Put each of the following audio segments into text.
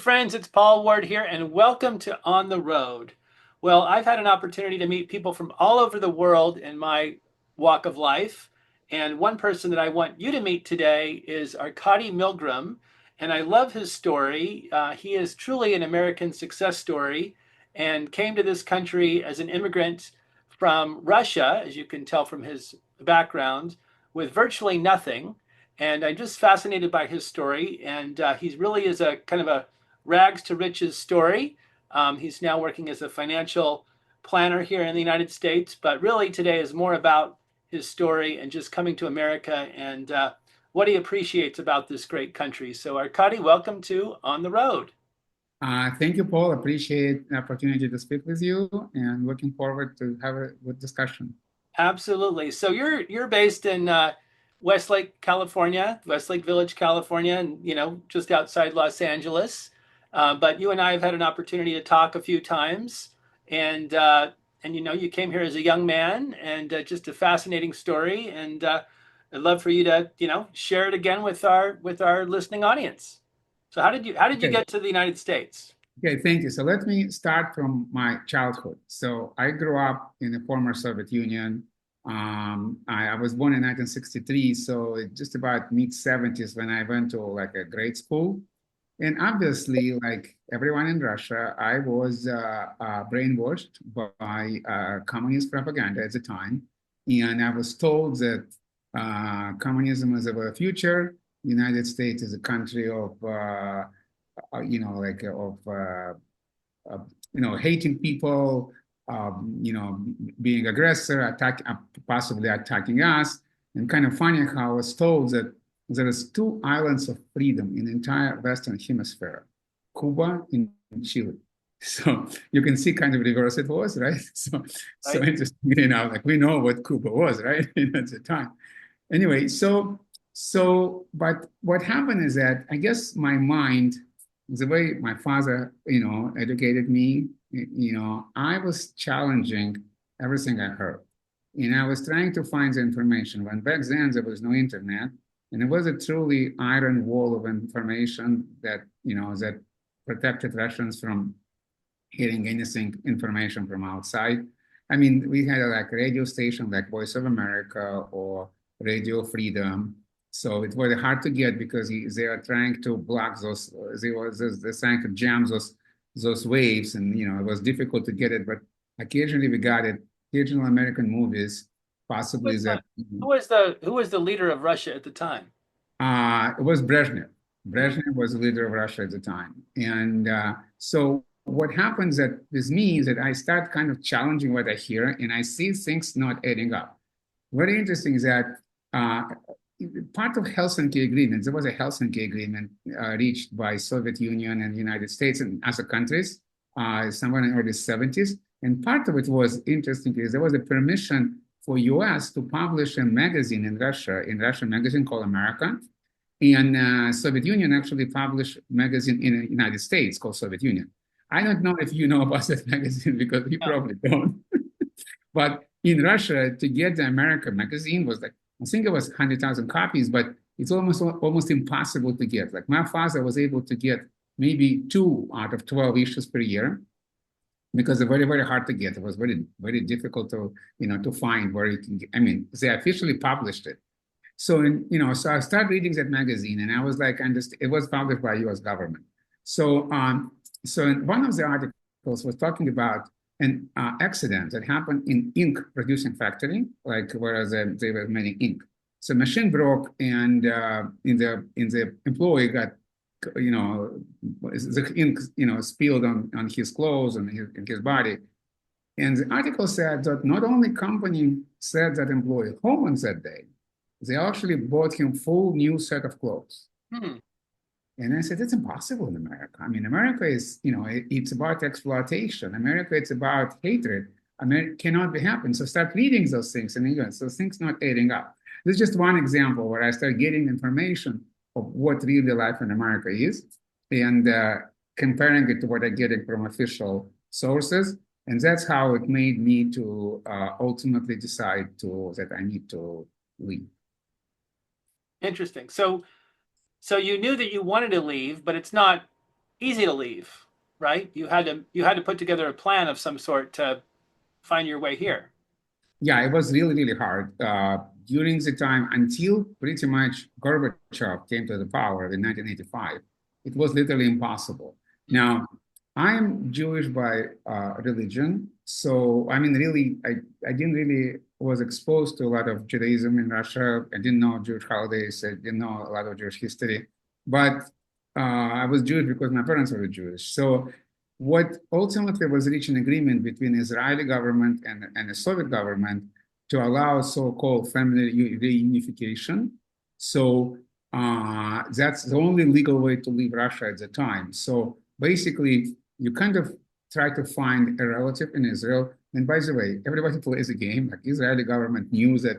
friends, it's Paul Ward here, and welcome to On the Road. Well, I've had an opportunity to meet people from all over the world in my walk of life, and one person that I want you to meet today is Arkady Milgram, and I love his story. He is truly an American success story and came to this country as an immigrant from Russia, as you can tell from his background, with virtually nothing. And I'm just fascinated by his story. And he really is a kind of a rags to riches story. He's now working as a financial planner here in the United States. But really, today is more about his story and just coming to America and what he appreciates about this great country. So, Arkady, welcome to On the Road. Thank you, Paul. Appreciate the opportunity to speak with you and looking forward to have a good discussion. Absolutely. So you're based in Westlake, California, Westlake Village, California, and just outside Los Angeles. But you and I have had an opportunity to talk a few times, and you came here as a young man, and just a fascinating story. And I'd love for you to share it again with our listening audience. So how did you Okay. get to the United States? Okay, thank you. So let me start from my childhood. So I grew up in the former Soviet Union. I was born in 1963, so it's just about mid 70s when I went to like a grade school. And obviously, like everyone in Russia, I was brainwashed by communist propaganda at the time. And I was told that communism is our future. United States is a country of, hating people, being aggressor, possibly attacking us. And kind of funny how I was told that there is two islands of freedom in the entire Western Hemisphere, Cuba and Chile. So you can see kind of reverse it was, right? So Right? interesting, like we know what Cuba was, right? At the time. Anyway, but what happened is that I guess my mind, the way my father, educated me, I was challenging everything I heard. And I was trying to find the information. When back then there was no internet, and it was a truly iron wall of information that protected Russians from getting anything information from outside. I mean, we had like a radio station like Voice of America or Radio Freedom. So it was hard to get because they are trying to block those. They're trying to jam those waves, and it was difficult to get it. But occasionally we got it. Occasional American movies, Who possibly was that. the who was the leader of Russia at the time? It was Brezhnev. Brezhnev was the leader of Russia at the time. And so what happens with me is that I start kind of challenging what I hear and I see things not adding up. Very interesting is that uh, part of Helsinki Agreement, there was a Helsinki Agreement reached by Soviet Union and United States and other countries somewhere in the early 70s. And part of it was interesting is there was a permission for US to publish a magazine in Russia magazine called America. And Soviet Union actually published a magazine in the United States called Soviet Union. I don't know if you know about that magazine because you No. probably don't. But in Russia, to get the America magazine was like, I think it was 100,000 copies, but it's almost impossible to get. Like my father was able to get maybe 2 out of 12 issues per year because they're very, very hard to get. It was very, very difficult to find where you can get. I mean, they officially published it. So I started reading that magazine, and I was like, it was published by U.S. government. So one of the articles was talking about an accident that happened in ink producing factory, like whereas they were making ink. So machine broke, and in the employee got, the ink, spilled on his clothes and his body. And the article said that not only company said that employee home on that day, they actually bought him full new set of clothes. Hmm. And I said, it's impossible in America. I mean, America is, it's about exploitation. America, it's about hatred. America cannot be happen. So start reading those things. And again, so things not adding up. This is just one example where I start getting information of what really life in America is and comparing it to what I'm getting from official sources. And that's how it made me to ultimately decide that I need to leave. Interesting. So you knew that you wanted to leave, but it's not easy to leave, right? You had to put together a plan of some sort to find your way here. Yeah, it was really, really hard during the time until pretty much Gorbachev came to the power in 1985. It was literally impossible. Now, I'm Jewish by religion, so I mean, really, I didn't really was exposed to a lot of Judaism in Russia. I didn't know Jewish holidays. I didn't know a lot of Jewish history, but I was Jewish because my parents were Jewish. So what ultimately was reached an agreement between Israeli government and the Soviet government to allow so-called family reunification. So that's the only legal way to leave Russia at the time. So basically, you kind of try to find a relative in Israel. And by the way, everybody plays a game. Like Israeli government knew that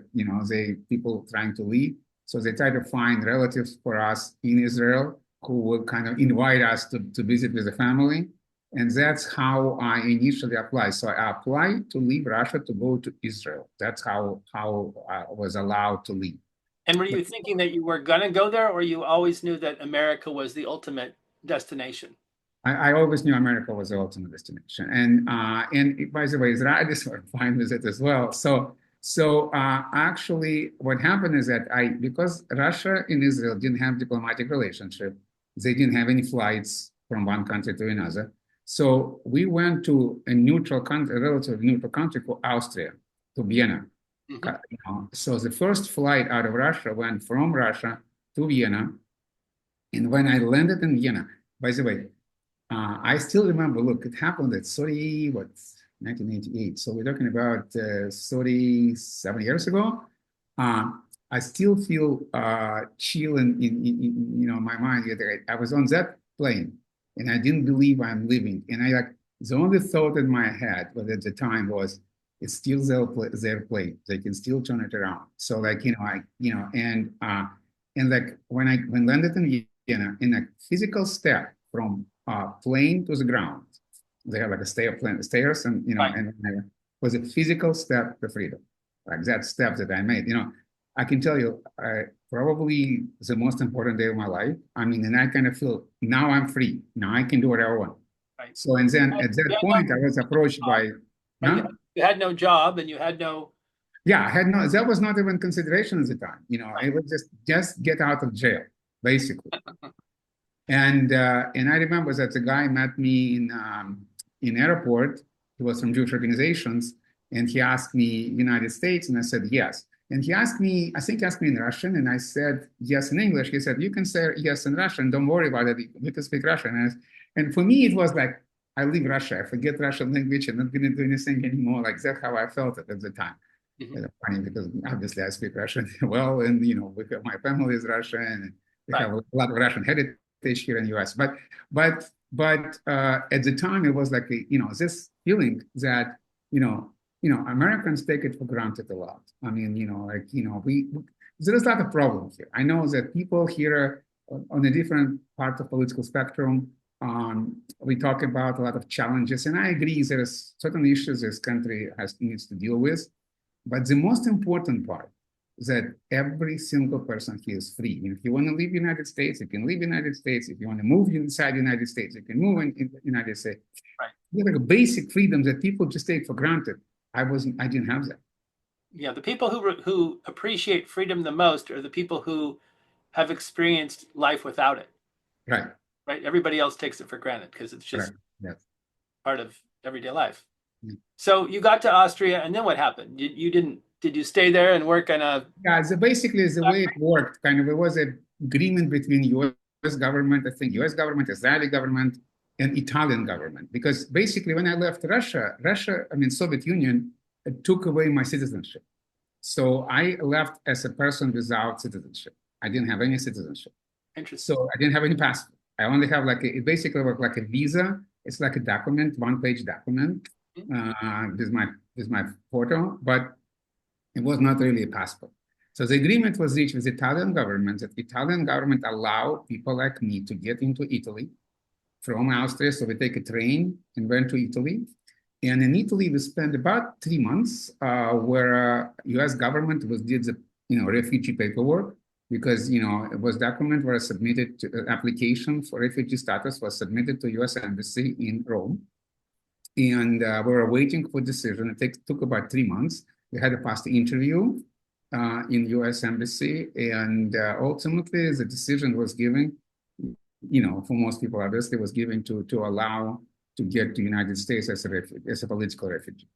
they people trying to leave, so they try to find relatives for us in Israel who will kind of invite us to visit with the family. And that's how I initially applied. So I applied to leave Russia to go to Israel. That's how I was allowed to leave. And were But you thinking that you were going to go there, or you always knew that America was the ultimate destination? I always knew America was the ultimate destination. And by the way, Israelis were fine with it as well. So actually, what happened is that because Russia and Israel didn't have diplomatic relationship, they didn't have any flights from one country to another. So we went to a neutral country, a relatively neutral country called Austria, to Vienna. So the first flight out of Russia went from Russia to Vienna. And when I landed in Vienna, by the way, I still remember, look, it happened at 1988. So we're talking about 37 years ago. I still feel chill in my mind. I was on that plane and I didn't believe I'm leaving. And the only thought in my head at the time was, it's still their plane. They can still turn it around. So and like when landed in Vienna, in a physical step from plane to the ground, they have like a stairs, and Right. and it was a physical step to freedom. Like that step that I made, I can tell you, probably the most important day of my life. I mean, and I kind of feel now I'm free. Now I can do whatever I want. Right. So, and then at You that had point, no I was approached job, by, right? huh? You had no job, and you had no. Yeah, I had no, that was not even consideration at the time. Right. It was just get out of jail, basically. And I remember that the guy met me in airport. He was from Jewish organizations, and he asked me United States, and I said yes. And he asked me, I think he asked me in Russian, and I said yes in English. He said, you can say yes in Russian, don't worry about it, we can speak Russian. And for me, it was like, I leave Russia, I forget Russian language, I'm not going to do anything anymore. Like that's how I felt it at the time. Mhm. Funny because obviously I speak Russian well, and my family is Russian, and we Right. have a lot of Russian heritage here in the U.S. But at the time, it was like this feeling that Americans take it for granted a lot. I mean, we there is a lot of problems here. I know that people here on a different part of political spectrum, we talk about a lot of challenges, and I agree there's certain issues this country needs to deal with. But the most important part is that every single person here is free. If you want to leave the United States, you can leave the United States. If you want to move inside the United States, you can move in the United States. Right. They're like a basic freedom that people just take for granted. I didn't have that. Yeah, the people who appreciate freedom the most are the people who have experienced life without it. Right. Right. Everybody else takes it for granted because it's Right. just Yes. part of everyday life. Yeah. So you got to Austria, and then what happened? You didn't? Did you stay there and work on a? Yeah, so basically the way it worked, kind of, it was an agreement between U.S. government, I think U.S. government, Israeli government, and Italian government. Because basically when I left Soviet Union, it took away my citizenship. So I left as a person without citizenship. I didn't have any citizenship. Interesting. So I didn't have any passport. I only have it basically worked like a visa. It's like a document, one-page document with my photo, but it was not really a passport. So the agreement was reached with the Italian government that the Italian government allow people like me to get into Italy from Austria. So we take a train and went to Italy. And in Italy, we spent about 3 months where U.S. government did the refugee paperwork. because, it was document were submitted to application for refugee status was submitted to U.S. Embassy in Rome. And we were waiting for decision. Took about 3 months. We had to pass the interview in U.S. Embassy, and ultimately the decision was given, for most people, obviously, was given to allow to get to the United States as a political refugee.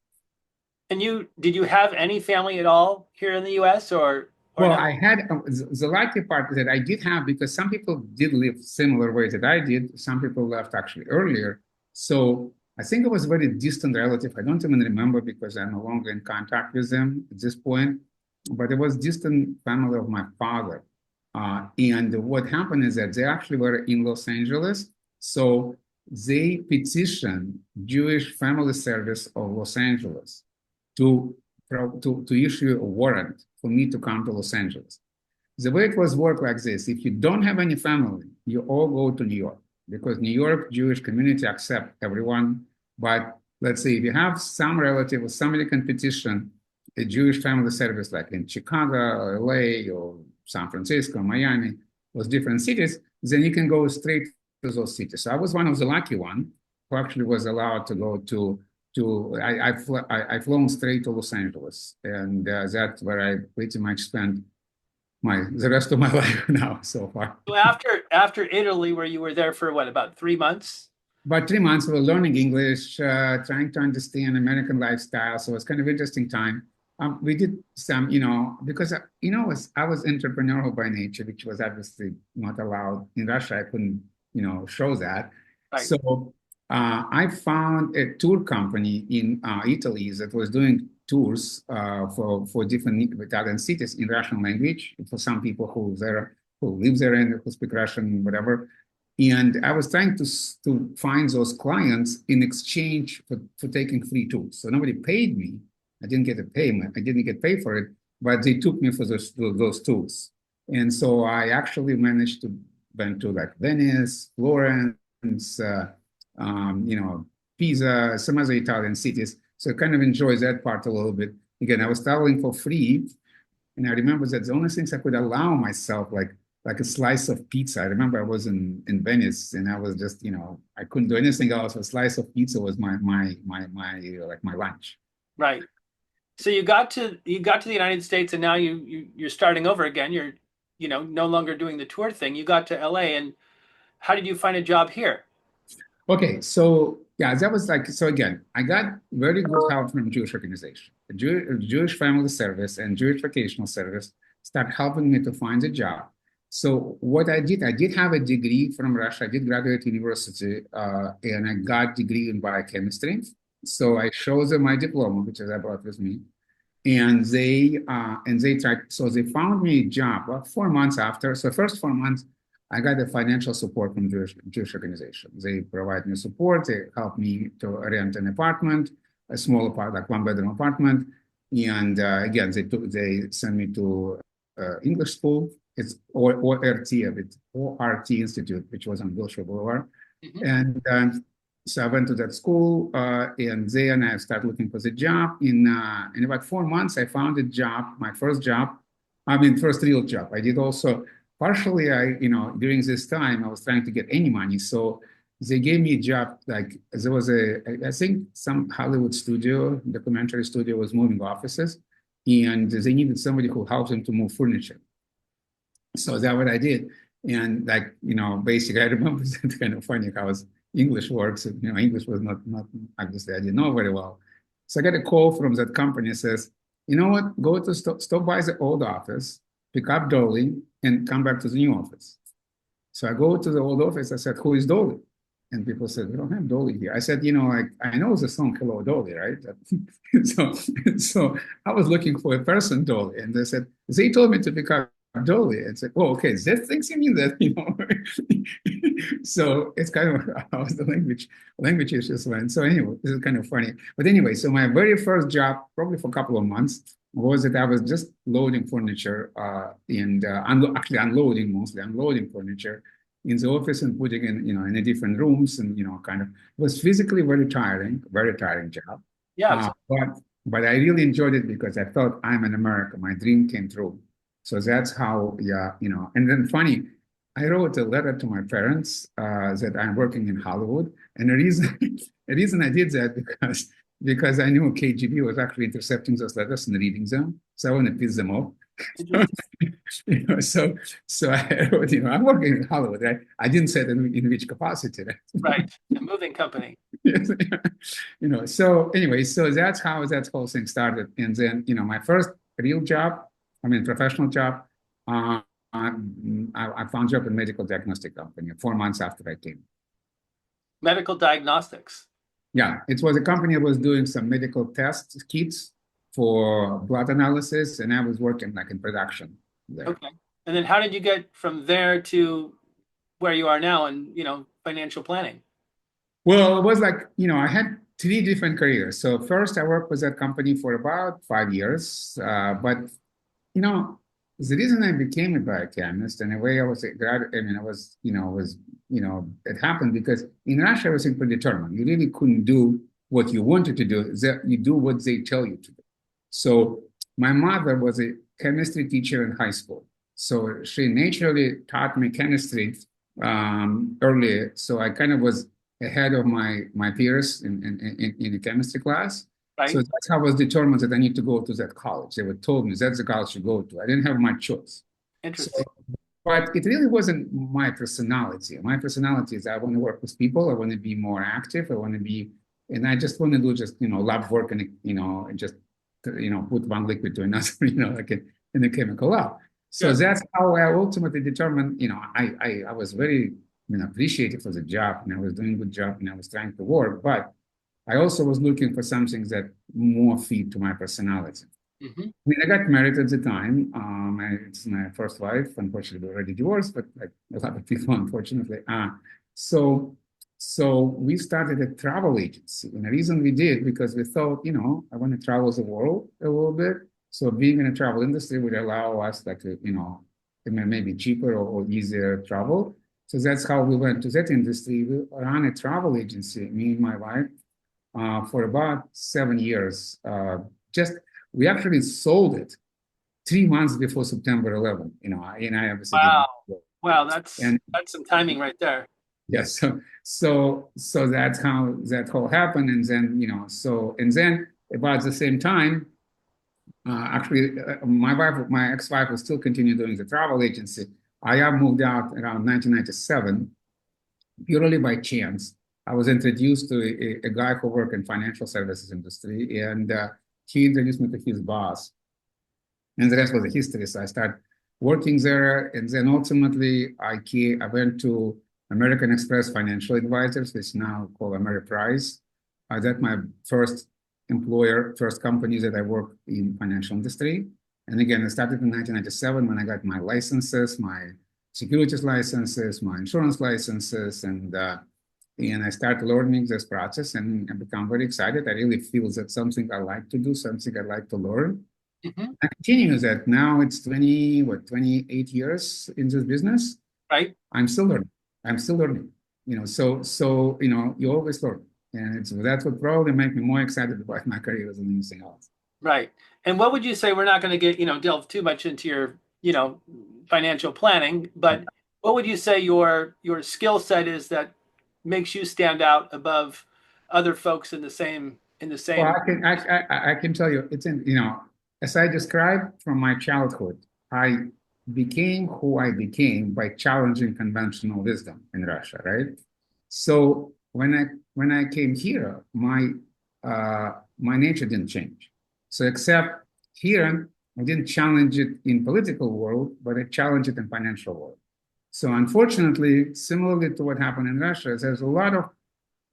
And did you have any family at all here in the US or Well, not? I had the lucky part that I did have, because some people did live similar ways that I did. Some people left actually earlier. So I think it was a very distant relative. I don't even remember because I'm no longer in contact with them at this point. But it was distant family of my father. And what happened is that they actually were in Los Angeles. So they petitioned Jewish Family Service of Los Angeles to to issue a warrant for me to come to Los Angeles. The way it was worked like this: if you don't have any family, you all go to New York, because New York Jewish community accept everyone. But let's say if you have some relative or somebody can petition a Jewish family service, like in Chicago or LA or San Francisco, Miami, those different cities, then you can go straight to those cities. So I was one of the lucky one who actually was allowed to go to I flown straight to Los Angeles, and that's where I pretty much spent the rest of my life now so far. So after Italy, where you were there for what, about 3 months? About 3 months, we were learning English, trying to understand American lifestyle. So it was kind of interesting time. We did some, because I was entrepreneurial by nature, which was obviously not allowed in Russia. I couldn't, show that. Right. So I found a tour company in Italy that was doing tours for different Italian cities in Russian language for some people who live there and who speak Russian, whatever. And I was trying to find those clients in exchange for taking free tours. So nobody paid me. I didn't get a payment. I didn't get paid for it, but they took me for those tours. And so I actually managed to went to like Venice, Florence, Pisa, some other Italian cities. So I kind of enjoyed that part a little bit. Again, I was traveling for free. And I remember that the only things I could allow myself, like a slice of pizza. I remember I was in Venice, and I was just, I couldn't do anything else. A slice of pizza was my lunch. Right. So you got to the United States, and now you're starting over again. You're, no longer doing the tour thing. You got to LA, and how did you find a job here? Okay, so yeah, that was like, so again, I got very good help from Jewish organization. The Jewish Family Service and Jewish Vocational Service started helping me to find a job. So what I did have a degree from Russia. I did graduate university, and I got degree in biochemistry. So I showed them my diploma, which I brought with me, and they tried. So they found me a job. Well, 4 months after. So first 4 months, I got the financial support from Jewish organization. They provide me support. They help me to rent an apartment, a small apartment, like one-bedroom apartment. And again, they send me to English school. It's ORT of it, ORT Institute, which was on Wilshire Boulevard. Mhm. And so I went to that school, and then I started looking for the job. In about 4 months, I found a job, my first job. I mean, first real job. I did also partially, during this time, I was trying to get any money. So they gave me a job, like there was I think some Hollywood studio, documentary studio was moving offices, and they needed somebody who helped them to move furniture. So that's what I did. And like, basically I remember it's kind of funny how English works. English was not obviously I didn't know very well. So I got a call from that company that says, you know what, go to stop by the old office, pick up Dolly, and come back to the new office. So I go to the old office. I said, who is Dolly? And people said, we don't have Dolly here. I said, like, I know the song Hello Dolly, right? so I was looking for a person, Dolly. And they told me to pick up Dolly. And said, oh, okay, that thinks you mean that, So it's kind of how the language issues went. So anyway, this is kind of funny. But anyway, so my very first job, probably for a couple of months, was that I was just loading furniture and actually unloading furniture in the office and putting in the different rooms, and kind of, it was physically very tiring job. Yeah. But I really enjoyed it because I felt I'm an American. My dream came true. So that's how, yeah, and then funny, I wrote a letter to my parents that I'm working in Hollywood. And the reason, the reason I did that because I knew KGB was actually intercepting those letters and reading them. So I want to piss them off. Interesting. So I wrote, I'm working in Hollywood, right? I didn't say in which capacity, right? Right. A moving company. Yes. So anyway, so that's how that whole thing started. And then, my first real job, I mean, professional job, uh, I found job in medical diagnostic company 4 months after I came. Medical diagnostics. Yeah, it was a company that was doing some medical test kits for blood analysis, and I was working like in production there. Okay. And then how did you get from there to where you are now in, financial planning? Well, it was like, I had three different careers. So first I worked with that company for about 5 years. But, you know, the reason I became a biochemist and the way I was a grad, I mean, I was, it happened because in Russia, everything predetermined. You really couldn't do what you wanted to do. You do what they tell you to do. So my mother was a chemistry teacher in high school. So she naturally taught me chemistry early. So I kind of was ahead of my peers in the chemistry class. So Right? that's how I was determined that I need to go to that college. They were told me that's the college to go to. I didn't have much choice. So, Interesting. but it really wasn't my personality. My personality is I want to work with people. I want to be more active. I want to be, and I just want to do just, lab work and, and just, put one liquid to another, like in a chemical lab. So Good. that's how I ultimately determined, I was very, appreciative of the job and I was doing a good job and I was trying to work, but I also was looking for something that more fit to my personality. Hmm. I mean, I got married at the time. It's my first wife. Unfortunately, we're already divorced, but like a lot of people, unfortunately. So, so we started a travel agency. And the reason we did, because we thought, I want to travel the world a little bit. So being in a travel industry would allow us like to, maybe cheaper or easier travel. So that's how we went to that industry. We ran a travel agency, me and my wife, for about 7 years. Just we actually sold it 3 months before September 11th. And I obviously didn't. Wow. Wow, that's And that's some timing right there. yes, so that's how that whole happened. And then and then about the same time, actually, my ex-wife was still continue doing the travel agency. I have moved out around 1997 purely by chance. I was introduced to a guy who worked in financial services industry, and he introduced me to his boss, and the rest was a history. So I started working there, and then ultimately I went to American Express Financial Advisors, which is now called Ameriprise. That's my first employer, first company that I worked in financial industry. And again, I started in 1997 when I got my licenses, my securities licenses, my insurance licenses, and I started learning this process and I become very excited. I really feel that something I like to do, something I like to learn. Hmm. I continue that. Now it's 28 years in this business. Right? I'm still learning. I'm still learning. So you always learn. And that's what probably make me more excited about my career than anything else. Right. And what would you say, we're not going to get, delve too much into your, financial planning, but what would you say your skill set is that makes you stand out above other folks in the Well, same. I can tell you, it's in, as I described from my childhood, I became who I became by challenging conventional wisdom in Russia, right? So when I came here, my nature didn't change. So except here, I didn't challenge it in political world, but I challenged it in financial world. So unfortunately, similarly to what happened in Russia, there's a lot of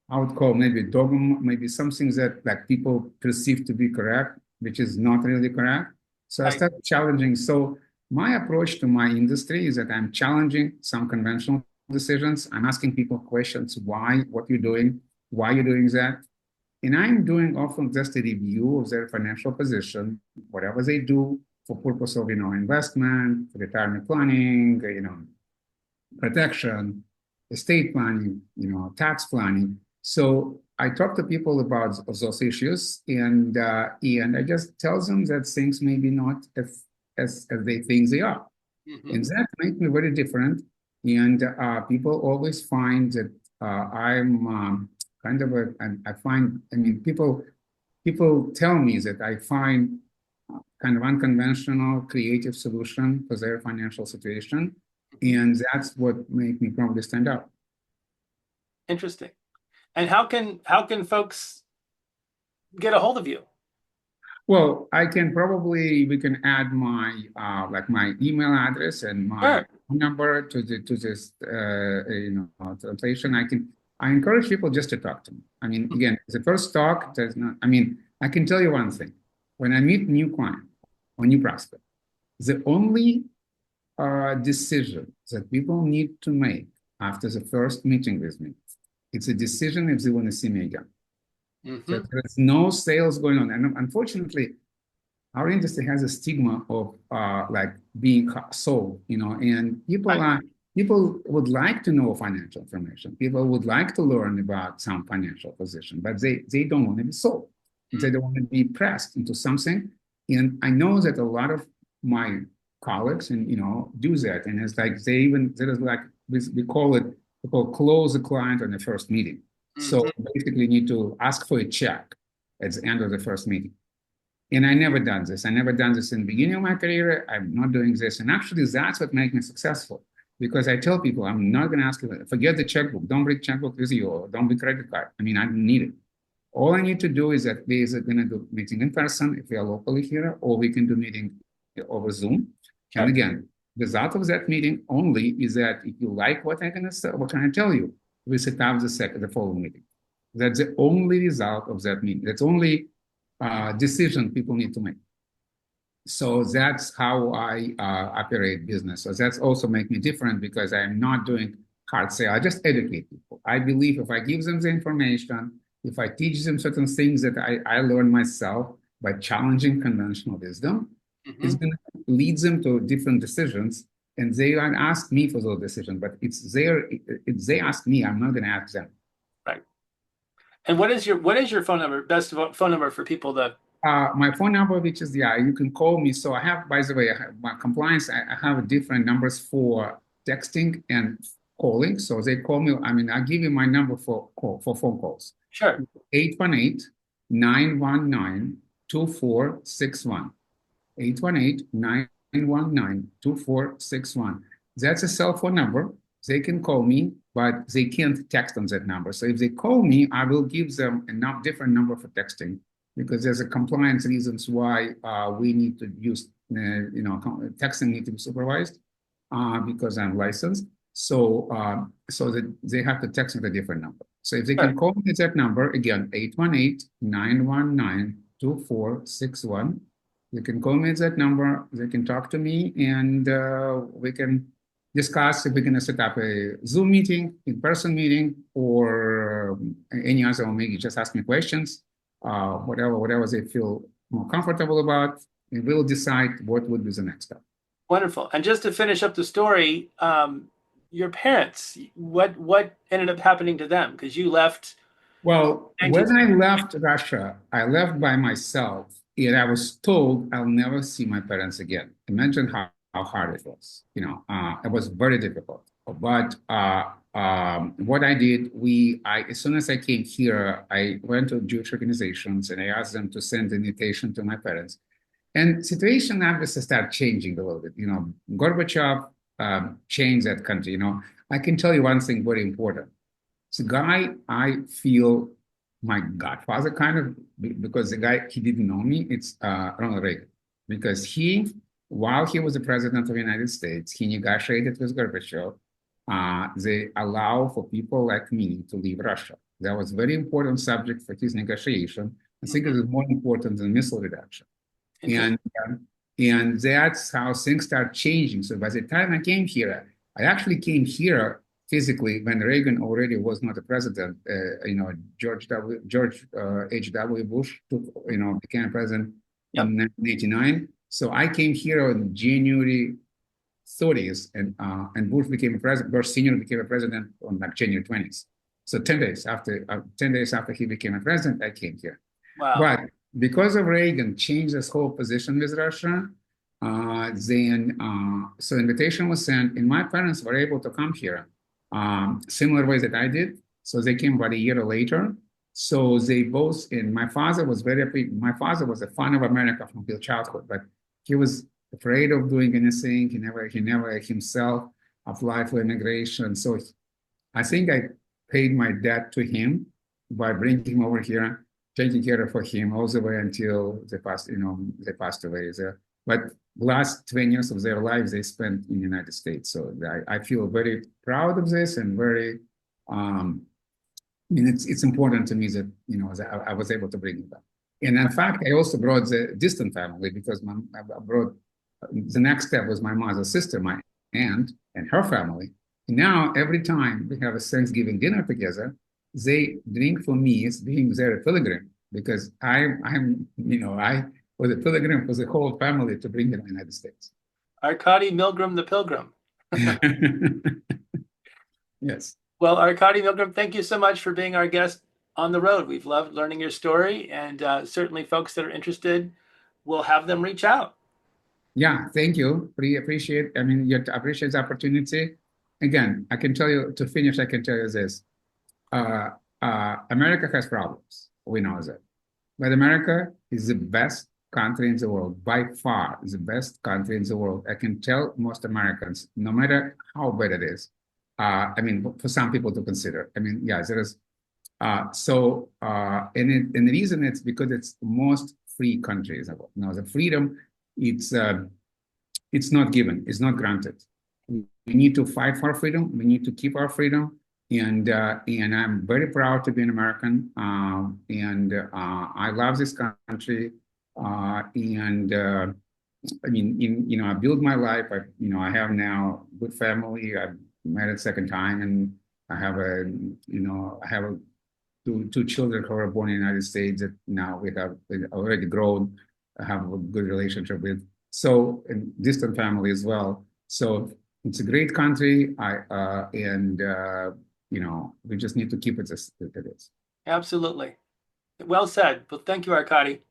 I would call maybe dogma, maybe some things that like people perceive to be correct, which is not really correct. So I Right. started challenging. So my approach to my industry is that I'm challenging some conventional decisions. I'm asking people questions, why, what you're doing, why you're doing that. And I'm doing often just a review of their financial position, whatever they do for purpose of, investment, retirement planning, protection, estate planning, tax planning. So I talk to people about those issues, and I just tell them that things maybe not as they think they are. Hmm. And that makes me very different. And people always find that I'm kind of a, I find, I mean, people tell me that I find kind of unconventional, creative solution for their financial situation. Hmm. And that's what made me probably stand out. Interesting. And how can folks get a hold of you? Well, we can add my like my email address and my Sure. phone number to this translation. I encourage people just to talk to me. I mean, again, the first talk does not. I mean, I can tell you one thing: when I meet new client or new prospect, the only decision that people need to make after the first meeting with me, it's a decision if they want to see me again. So Hmm. there's no sales going on, and unfortunately our industry has a stigma of like being sold, and Right. people would like to know financial information. People would like to learn about some financial position, but they don't want to be sold. They don't want to be pressed into something. And I know that a lot of my colleagues and do that. And it's like there is like we call it close the client on the first meeting. So Hmm. basically, you need to ask for a check at the end of the first meeting. And I never done this. I never done this in the beginning of my career. I'm not doing this. And actually, that's what makes me successful. Because I tell people, I'm not going to ask you, forget the checkbook. Don't bring checkbook with you or don't bring credit card. I mean, I don't need it. All I need to do is that we are going to do meeting in person if we are locally here, or we can do meeting over Zoom. And Sure. again, the result of that meeting only is that if you like what I'm going to say, what can I tell you? We set up the following meeting. That's the only result of that meeting. That's only decision people need to make. So that's how I operate business. So that's also make me different because I'm not doing hard sale. I just educate people. I believe if I give them the information, if I teach them certain things that I learned myself by challenging conventional wisdom, it's Hmm. going to lead them to different decisions. And they don't ask me for those decisions, but if they ask me, I'm not going to ask them. Right. And what is your phone number? Best phone number for people that. My phone number, which is, yeah, you can call me. So I have, by the way, I have my compliance, I have different numbers for texting and calling. So they call me, I mean, I'll give you my number for phone calls. Sure. 818-919-2461. 818-919-2461. That's a cell phone number. They can call me, but they can't text on that number. So if they call me, I will give them a different number for texting because there's a compliance reasons why we need to use, texting need to be supervised because I'm licensed. So that they have to text with a different number. So if they can Sure. call me at that number, again, 818-919-2461. They can call me at that number. They can talk to me, and we can discuss if we're going to set up a Zoom meeting, in-person meeting, or any other, or maybe just ask me questions, whatever they feel more comfortable about, and we'll decide what would be the next step. Wonderful. And just to finish up the story, your parents, what ended up happening to them? Because you left Well, when 19. I left Russia, I left by myself, and I was told I'll never see my parents again. Imagine how hard it was. It was very difficult. But what I did, as soon as I came here, I went to Jewish organizations and I asked them to send an invitation to my parents. And situation obviously started changing a little bit. Gorbachev changed that country. I can tell you one thing very important. It's a guy I feel my godfather kind of because the guy he didn't know me. It's Ronald Reagan because while he was the president of the United States, he negotiated with Gorbachev. They allow for people like me to leave Russia. That was very important subject for his negotiation. I think it Hmm. is more important than missile reduction. Interesting. And and that's how things start changing. So by the time I came here, I actually came here physically when Reagan already was not a president. George H.W. Bush became president Yep. in 1989. So I came here on January 30th, and Bush became a president. Bush Senior became a president on like January 20th. So 10 days after he became a president, I came here. Wow. But because of Reagan changed his whole position with Russia, So invitation was sent, and my parents were able to come here, similar ways that I did. So they came about a year later. So they both, and my father was my father was a fan of America from his childhood, but he was afraid of doing anything. He never himself applied for immigration. So I think I paid my debt to him by bringing him over here, taking care of for him all the way until they passed away. But last 20 years of their lives they spent in the United States. So I feel very proud of this and very, I mean, it's important to me that, that I was able to bring it up. And in fact, I also brought the distant family because I brought, the next step was my mother's sister, my aunt, and her family. And now, every time we have a Thanksgiving dinner together, they drink for me as being their pilgrim because I was a pilgrim for the whole family to bring them to the United States. Arkady Milgram, the pilgrim. Yes. Well, Arkady Milgram, thank you so much for being our guest on the road. We've loved learning your story, and certainly folks that are interested, we'll have them reach out. Yeah, thank you. Appreciate. I mean, you appreciate the opportunity. Again, I can tell you to finish. I can tell you this: America has problems. We know that, but America is the best country in the world by far. The best country in the world. I can tell most Americans, no matter how bad it is. I mean, for some people to consider. I mean, yeah, there is. And the reason it's because it's the most free country in the world. Now, the freedom, it's not given, it's not granted. We need to fight for freedom. We need to keep our freedom. And I'm very proud to be an American. I love this country. I mean, I built my life. I have now a good family. I'm married second time, and I have two children who are born in the United States that now we have already grown. I have a good relationship with. So, and distant family as well. So it's a great country. We just need to keep it as it is. Absolutely. Well said. Well, thank you, Arkady.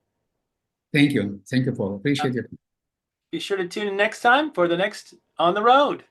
Thank you. Thank you, Paul. Appreciate it. Be sure to tune in next time for the next On the Road.